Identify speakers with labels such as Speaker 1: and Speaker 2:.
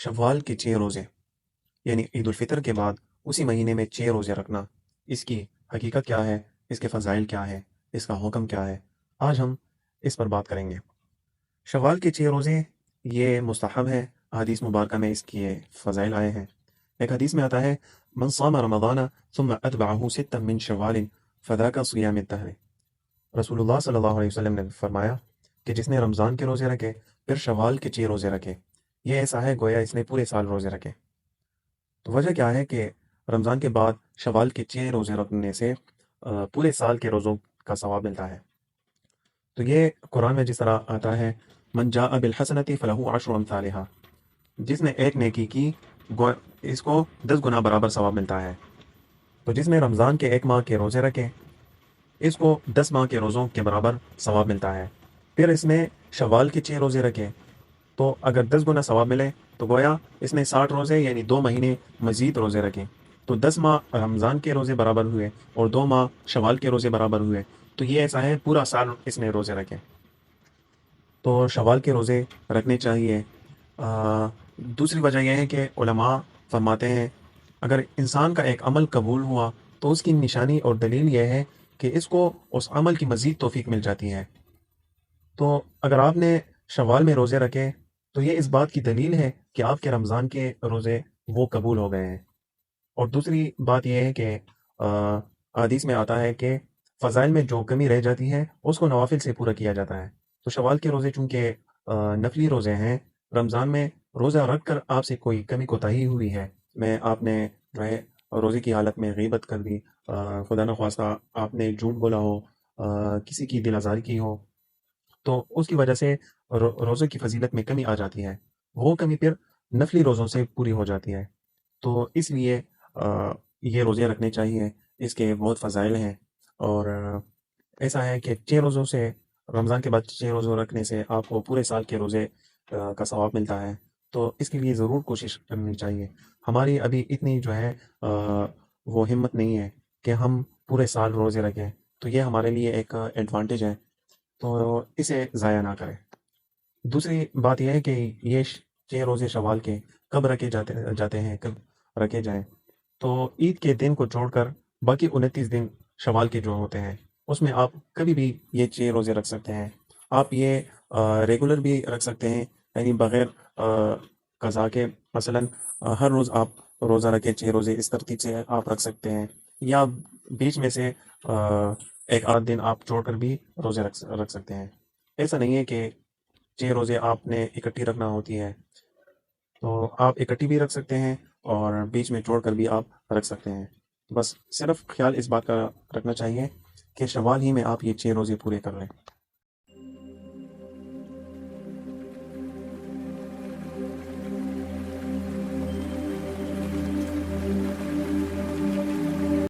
Speaker 1: شوال کے 6 روزے یعنی عید الفطر کے بعد اسی مہینے میں 6 روزے رکھنا، اس کی حقیقت کیا ہے، اس کے فضائل کیا ہے، اس کا حکم کیا ہے، آج ہم اس پر بات کریں گے۔ شوال کے 6 روزے یہ مستحب ہے، حدیث مبارکہ میں اس کے فضائل آئے ہیں۔ ایک حدیث میں آتا ہے من صام رمضان ثم اتبعہ ستا من شوال فذاک صیام الدہر۔ رسول اللہ صلی اللہ علیہ وسلم نے فرمایا کہ جس نے رمضان کے روزے رکھے پھر شوال کے 6 روزے رکھے، یہ ایسا ہے گویا اس نے پورے سال روزے رکھے۔ تو وجہ کیا ہے کہ رمضان کے بعد شوال کے 6 روزے رکھنے سے پورے سال کے روزوں کا ثواب ملتا ہے۔ تو یہ قرآن میں جس طرح آتا ہے من جاء بالحسنۃ فلہ عشر امثالھا، جس نے ایک نیکی کی اس کو 10 گنا برابر ثواب ملتا ہے۔ تو جس نے رمضان کے 1 ماہ کے روزے رکھے اس کو 10 ماہ کے روزوں کے برابر ثواب ملتا ہے۔ پھر اس نے شوال کے 6 روزے رکھے تو اگر 10 گنا ثواب ملے تو گویا اس نے 60 روزے یعنی 2 مہینے مزید روزے رکھے، تو 10 ماہ رمضان کے روزے برابر ہوئے اور 2 ماہ شوال کے روزے برابر ہوئے، تو یہ ایسا ہے پورا سال اس نے روزے رکھے۔ تو شوال کے روزے رکھنے چاہیے۔ دوسری وجہ یہ ہے کہ علماء فرماتے ہیں اگر انسان کا ایک عمل قبول ہوا تو اس کی نشانی اور دلیل یہ ہے کہ اس کو اس عمل کی مزید توفیق مل جاتی ہے۔ تو اگر آپ نے شوال میں روزے رکھے تو یہ اس بات کی دلیل ہے کہ آپ کے رمضان کے روزے وہ قبول ہو گئے ہیں۔ اور دوسری بات یہ ہے کہ حدیث میں آتا ہے کہ فضائل میں جو کمی رہ جاتی ہے اس کو نوافل سے پورا کیا جاتا ہے۔ تو شوال کے روزے چونکہ نفلی روزے ہیں، رمضان میں روزہ رکھ کر آپ سے کوئی کمی کوتاہی ہوئی ہے، میں آپ نے جو ہے روزے کی حالت میں غیبت کر دی، خدا نخواستہ آپ نے جھوٹ بولا ہو، کسی کی دل آزاری کی ہو، تو اس کی وجہ سے روزے کی فضیلت میں کمی آ جاتی ہے، وہ کمی پھر نفلی روزوں سے پوری ہو جاتی ہے۔ تو اس لیے یہ روزے رکھنے چاہیے، اس کے بہت فضائل ہیں۔ اور ایسا ہے کہ 6 روزوں سے رمضان کے بعد 6 روزوں رکھنے سے آپ کو پورے سال کے روزے کا ثواب ملتا ہے، تو اس کے لیے ضرور کوشش کرنی چاہیے۔ ہماری ابھی اتنی جو ہے وہ ہمت نہیں ہے کہ ہم پورے سال روزے رکھیں، تو یہ ہمارے لیے ایک ایڈوانٹیج ہے، تو اسے ضائع نہ کریں۔ دوسری بات یہ ہے کہ یہ 6 روزے شوال کے کب رکھے جاتے ہیں، کب رکھے جائیں، تو عید کے دن کو چھوڑ کر باقی 29 دن شوال کے جو ہوتے ہیں اس میں آپ کبھی بھی یہ 6 روزے رکھ سکتے ہیں۔ آپ یہ ریگولر بھی رکھ سکتے ہیں، یعنی بغیر قضا کے، مثلا ہر روز آپ روزہ رکھے 6 روزے، اس ترتیب سے آپ رکھ سکتے ہیں، یا بیچ میں سے ایک آدھ دن آپ چھوڑ کر بھی روزے رکھ سکتے ہیں۔ ایسا نہیں ہے کہ 6 روزے آپ نے اکٹھی رکھنا ہوتی ہے، تو آپ اکٹھی بھی رکھ سکتے ہیں اور بیچ میں چھوڑ کر بھی آپ رکھ سکتے ہیں۔ بس صرف خیال اس بات کا رکھنا چاہیے کہ شوال ہی میں آپ یہ 6 روزے پورے کر لیں۔